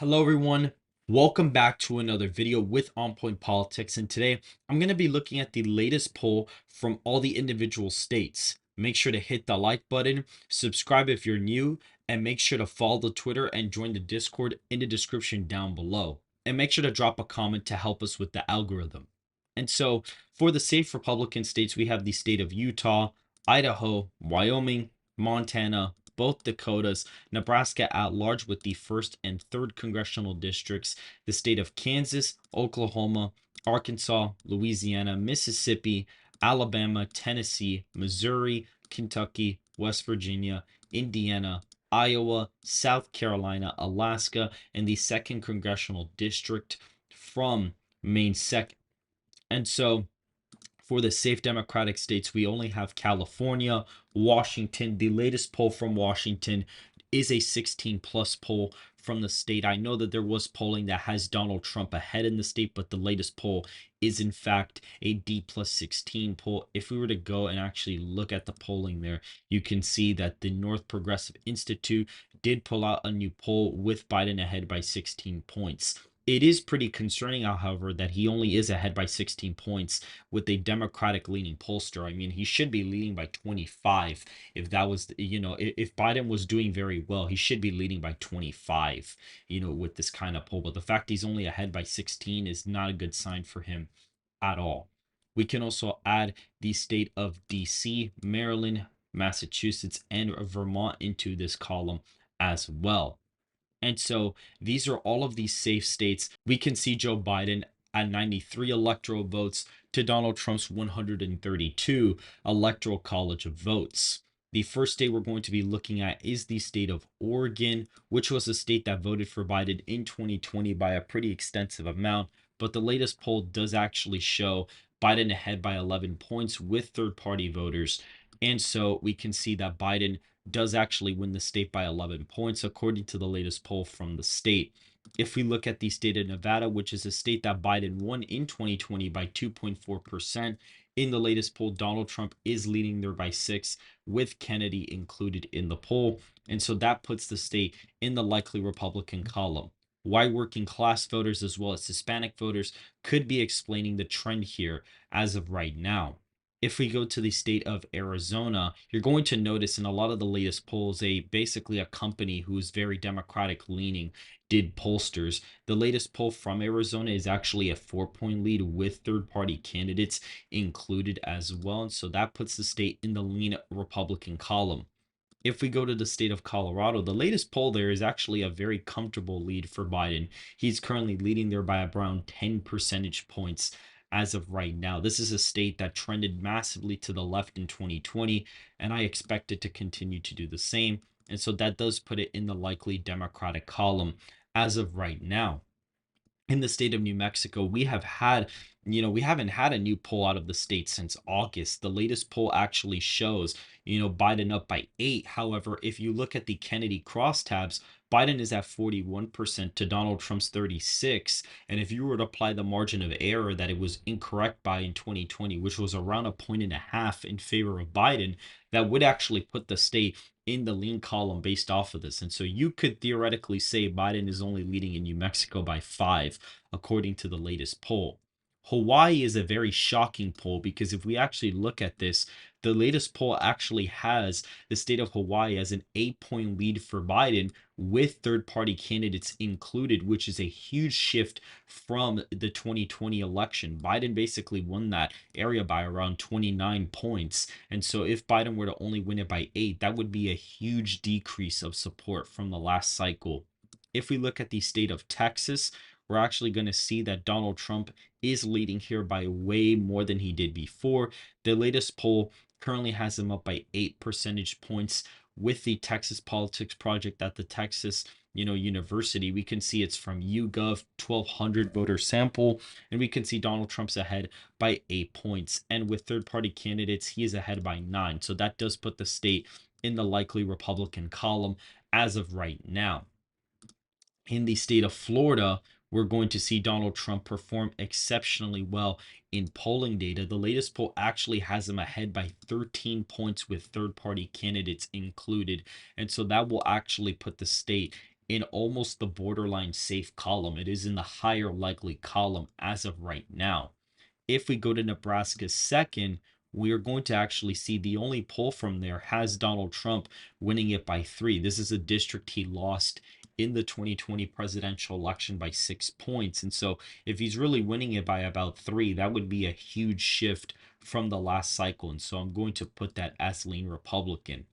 Hello everyone, welcome back to another video with On Point Politics, and today I'm going to be looking at the latest poll from all the individual states. Make sure to hit the like button, subscribe if you're new, and make sure to follow the Twitter and join the Discord in the description down below. And make sure to drop a comment to help us with the algorithm. And so for the safe Republican states, we have the state of Utah, Idaho, Wyoming, Montana, both Dakotas, Nebraska at large with the 1st and 3rd congressional districts, the state of Kansas, Oklahoma, Arkansas, Louisiana, Mississippi, Alabama, Tennessee, Missouri, Kentucky, West Virginia, Indiana, Iowa, South Carolina, Alaska, and the 2nd congressional district from Maine 2nd. And so for the safe Democratic states, we only have California, Washington. The latest poll from Washington is a 16 plus poll from the state. I know that there was polling that has Donald Trump ahead in the state, but the latest poll is in fact a D plus 16 poll. If we were to go and actually look at the polling there, you can see that the North Progressive Institute did pull out a new poll with Biden ahead by 16 points. It is pretty concerning, however, that he only is ahead by 16 points with a Democratic leaning pollster. I mean, he should be leading by 25 if that was, if Biden was doing very well, he should be leading by 25, with this kind of poll. But the fact he's only ahead by 16 is not a good sign for him at all. We can also add the state of DC, Maryland, Massachusetts, and Vermont into this column as well. And so these are all of these safe states. We can see Joe Biden at 93 electoral votes to Donald Trump's 132 electoral college of votes. The first state we're going to be looking at is the state of Oregon, which was a state that voted for Biden in 2020 by a pretty extensive amount. But the latest poll does actually show Biden ahead by 11 points with third party voters. And so we can see that Biden does actually win the state by 11 points, according to the latest poll from the state. If we look at the state of Nevada, which is a state that Biden won in 2020 by 2.4%, in the latest poll, Donald Trump is leading there by 6, with Kennedy included in the poll. And so that puts the state in the likely Republican column. Why working class voters as well as Hispanic voters could be explaining the trend here as of right now. If we go to the state of Arizona, you're going to notice in a lot of the latest polls, basically a company who is very Democratic leaning did pollsters. The latest poll from Arizona is actually a 4-point lead with third party candidates included as well. And so that puts the state in the lean Republican column. If we go to the state of Colorado, the latest poll there is actually a very comfortable lead for Biden. He's currently leading there by around 10 percentage points as of right now. This is a state that trended massively to the left in 2020, and I expect it to continue to do the same. And so that does put it in the likely Democratic column as of right now. In the state of New Mexico, we haven't had a new poll out of the state since August. The latest poll actually shows, Biden up by 8. However, if you look at the Kennedy crosstabs, Biden is at 41% to Donald Trump's 36. And if you were to apply the margin of error that it was incorrect by in 2020, which was around a point and a half in favor of Biden, that would actually put the state in the lean column based off of this. And so you could theoretically say Biden is only leading in New Mexico by 5, according to the latest poll. Hawaii is a very shocking poll because if we actually look at this, the latest poll actually has the state of Hawaii as an 8-point lead for Biden with third party candidates included, which is a huge shift from the 2020 election. Biden basically won that area by around 29 points. And so if Biden were to only win it by 8, that would be a huge decrease of support from the last cycle. If we look at the state of Texas, we're actually going to see that Donald Trump is leading here by way more than he did before. The latest poll currently has him up by 8 percentage points with the Texas Politics Project at the Texas University. We can see it's from YouGov 1200 voter sample, and we can see Donald Trump's ahead by 8 points. And with third party candidates, he is ahead by 9. So that does put the state in the likely Republican column as of right now. In the state of Florida, we're going to see Donald Trump perform exceptionally well in polling data. The latest poll actually has him ahead by 13 points with third party candidates included. And so that will actually put the state in almost the borderline safe column. It is in the higher likely column as of right now. If we go to Nebraska second, we are going to actually see the only poll from there has Donald Trump winning it by 3. This is a district he lost in the 2020 presidential election by 6 points. And so if he's really winning it by about 3, that would be a huge shift from the last cycle. And so I'm going to put that as lean Republican.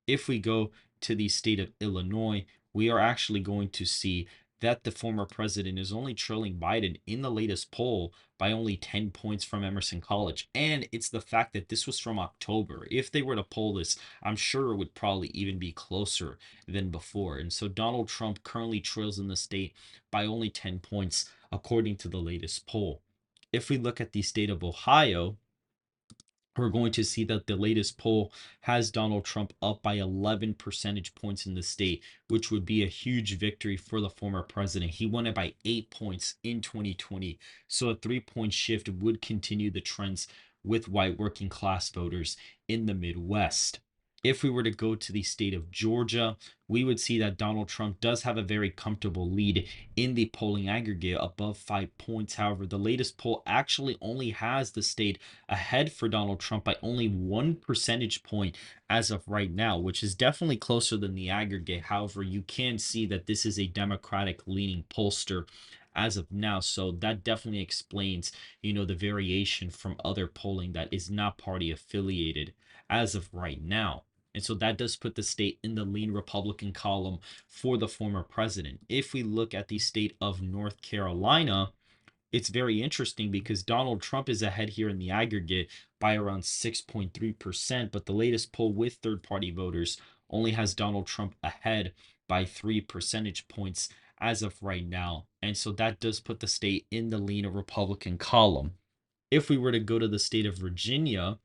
If we go to the state of Illinois, we are actually going to see that the former president is only trailing Biden in the latest poll by only 10 points from Emerson College. And it's the fact that this was from October. If they were to poll this, I'm sure it would probably even be closer than before. And so Donald Trump currently trails in the state by only 10 points, according to the latest poll. If we look at the state of Ohio, we're going to see that the latest poll has Donald Trump up by 11 percentage points in the state, which would be a huge victory for the former president. He won it by 8 points in 2020. So a 3 point shift would continue the trends with white working class voters in the Midwest. If we were to go to the state of Georgia, we would see that Donald Trump does have a very comfortable lead in the polling aggregate above 5 points. However, the latest poll actually only has the state ahead for Donald Trump by only 1 percentage point as of right now, which is definitely closer than the aggregate. However, you can see that this is a Democratic leaning pollster as of now. So that definitely explains, the variation from other polling that is not party affiliated as of right now. And so that does put the state in the lean Republican column for the former president. If we look at the state of North Carolina, it's very interesting because Donald Trump is ahead here in the aggregate by around 6.3%, but the latest poll with third party voters only has Donald Trump ahead by 3 percentage points as of right now. And so that does put the state in the lean Republican column. If we were to go to the state of Virginia,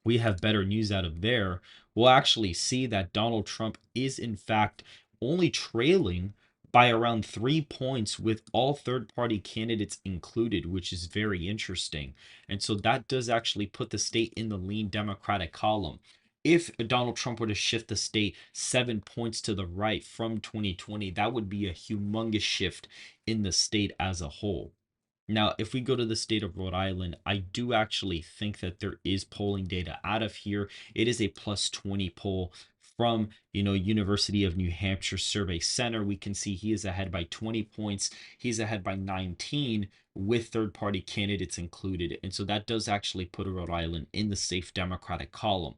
we have better news out of there. We'll actually see that Donald Trump is, in fact, only trailing by around 3 points with all third party candidates included, which is very interesting. And so that does actually put the state in the lean Democratic column. If Donald Trump were to shift the state 7 points to the right from 2020, that would be a humongous shift in the state as a whole. Now, if we go to the state of Rhode Island, I do actually think that there is polling data out of here. It is a plus 20 poll from, University of New Hampshire Survey Center. We can see he is ahead by 20 points. He's ahead by 19 with third-party candidates included. And so that does actually put Rhode Island in the safe Democratic column.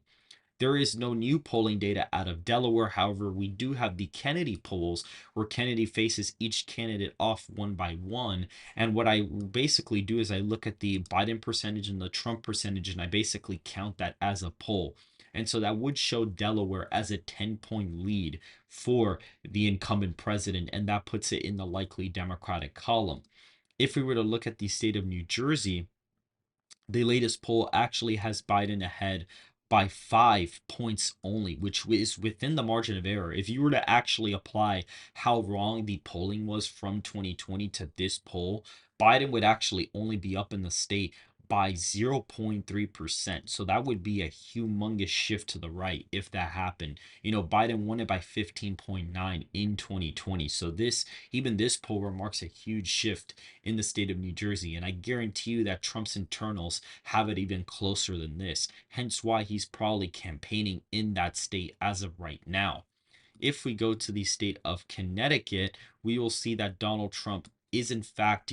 There is no new polling data out of Delaware. However, we do have the Kennedy polls where Kennedy faces each candidate off one by one. And what I basically do is I look at the Biden percentage and the Trump percentage, and I basically count that as a poll. And so that would show Delaware as a 10-point lead for the incumbent president, and that puts it in the likely Democratic column. If we were to look at the state of New Jersey, the latest poll actually has Biden ahead by 5 points only, which is within the margin of error. If you were to actually apply how wrong the polling was from 2020 to this poll, Biden would actually only be up in the state by 0.3%. So that would be a humongous shift to the right if that happened. Biden won it by 15.9 in 2020. So even this poll remarks a huge shift in the state of New Jersey. And I guarantee you that Trump's internals have it even closer than this. Hence why he's probably campaigning in that state as of right now. If we go to the state of Connecticut, we will see that Donald Trump is in fact,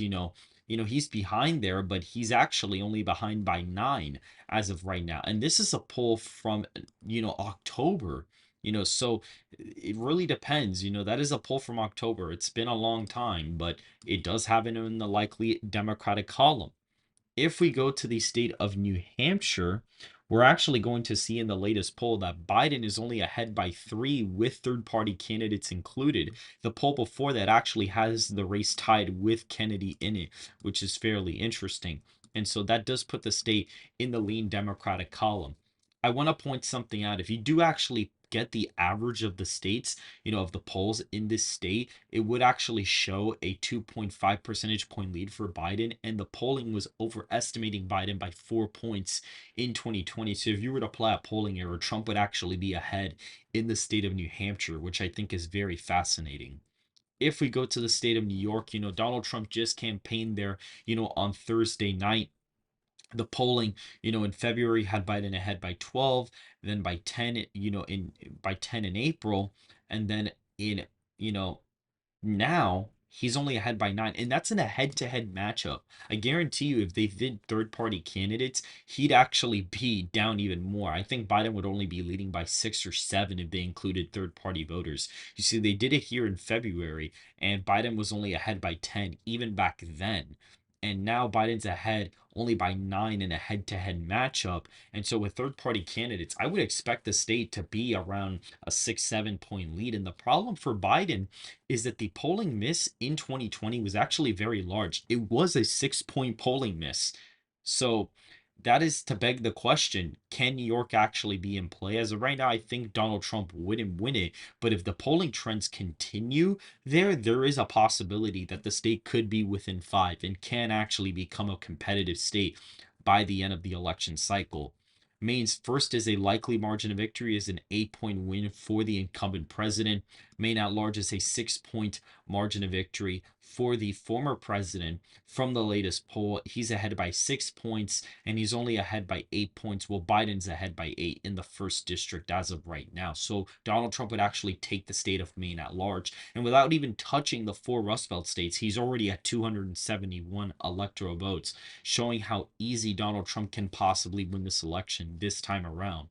he's behind there, but he's actually only behind by 9 as of right now. And this is a poll from, October. So it really depends. That is a poll from October. It's been a long time, but it does have it in the likely Democratic column. If we go to the state of New Hampshire, we're actually going to see in the latest poll that Biden is only ahead by 3 with third party candidates included. The poll before that actually has the race tied with Kennedy in it, which is fairly interesting. And so that does put the state in the lean Democratic column. I want to point something out. If you do actually get the average of the states, of the polls in this state, it would actually show a 2.5 percentage point lead for Biden. And the polling was overestimating Biden by 4 points in 2020. So if you were to apply a polling error, Trump would actually be ahead in the state of New Hampshire, which I think is very fascinating. If we go to the state of New York, Donald Trump just campaigned there, on Thursday night. The polling, in February had Biden ahead by 12, then by 10, in by 10 in April, and then in, you know, now he's only ahead by 9, and that's in a head-to-head matchup. I guarantee you, if they did third-party candidates, he'd actually be down even more. I think Biden would only be leading by 6 or 7 if they included third-party voters. You see, they did it here in February, and Biden was only ahead by 10 even back then. And now Biden's ahead only by 9 in a head-to-head matchup. And so with third-party candidates, I would expect the state to be around a 6, 7 point lead. And the problem for Biden is that the polling miss in 2020 was actually very large. It was a 6 point polling miss. So that is to beg the question, can New York actually be in play? As of right now, I think Donald Trump wouldn't win it. But if the polling trends continue, there is a possibility that the state could be within 5 and can actually become a competitive state by the end of the election cycle. Maine's first is a likely margin of victory is an 8 point win for the incumbent president. Maine at large is a 6 point margin of victory for the former president. From the latest poll, he's ahead by 6 points, and he's only ahead by 8 points. Well, Biden's ahead by 8 in the first district as of right now. So Donald Trump would actually take the state of Maine at large. And without even touching the 4 Rust Belt states, he's already at 271 electoral votes, showing how easy Donald Trump can possibly win this election this time around.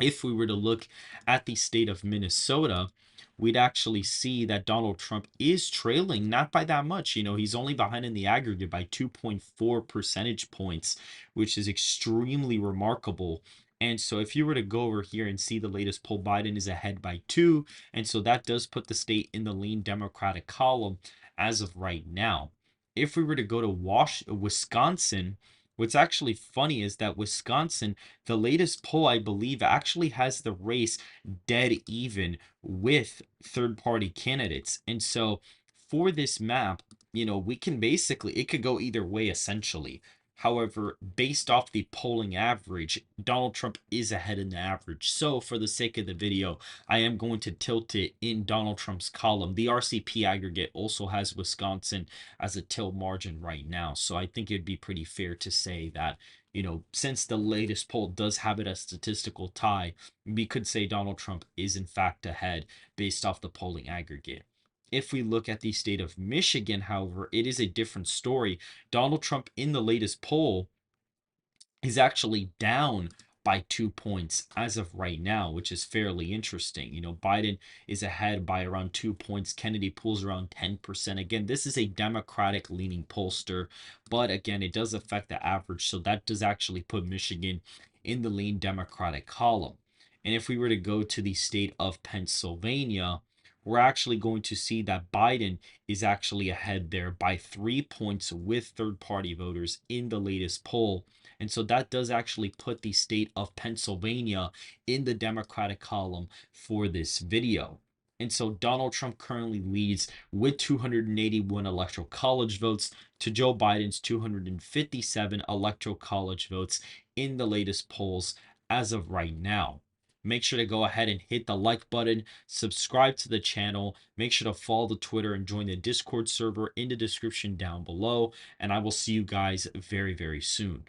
If we were to look at the state of Minnesota, we'd actually see that Donald Trump is trailing, not by that much. He's only behind in the aggregate by 2.4 percentage points, which is extremely remarkable. And so if you were to go over here and see the latest poll, Biden is ahead by 2. And so that does put the state in the lean Democratic column as of right now. If we were to go to Wisconsin, what's actually funny is that Wisconsin, the latest poll, I believe, actually has the race dead even with third party candidates. And so for this map, we can basically, it could go either way essentially. However, based off the polling average, Donald Trump is ahead in the average. So for the sake of the video, I am going to tilt it in Donald Trump's column. The RCP aggregate also has Wisconsin as a tilt margin right now. So I think it'd be pretty fair to say that, since the latest poll does have it a statistical tie, we could say Donald Trump is in fact ahead based off the polling aggregate. If we look at the state of Michigan, however, it is a different story. Donald Trump in the latest poll is actually down by 2 points as of right now, which is fairly interesting. Biden is ahead by around 2 points. Kennedy pulls around 10%. Again, this is a Democratic leaning pollster, but again, it does affect the average. So that does actually put Michigan in the lean Democratic column. And if we were to go to the state of Pennsylvania, we're actually going to see that Biden is actually ahead there by 3 points with third party voters in the latest poll. And so that does actually put the state of Pennsylvania in the Democratic column for this video. And so Donald Trump currently leads with 281 electoral college votes to Joe Biden's 257 electoral college votes in the latest polls as of right now. Make sure to go ahead and hit the like button, subscribe to the channel, make sure to follow the Twitter and join the Discord server in the description down below. And I will see you guys very, very soon.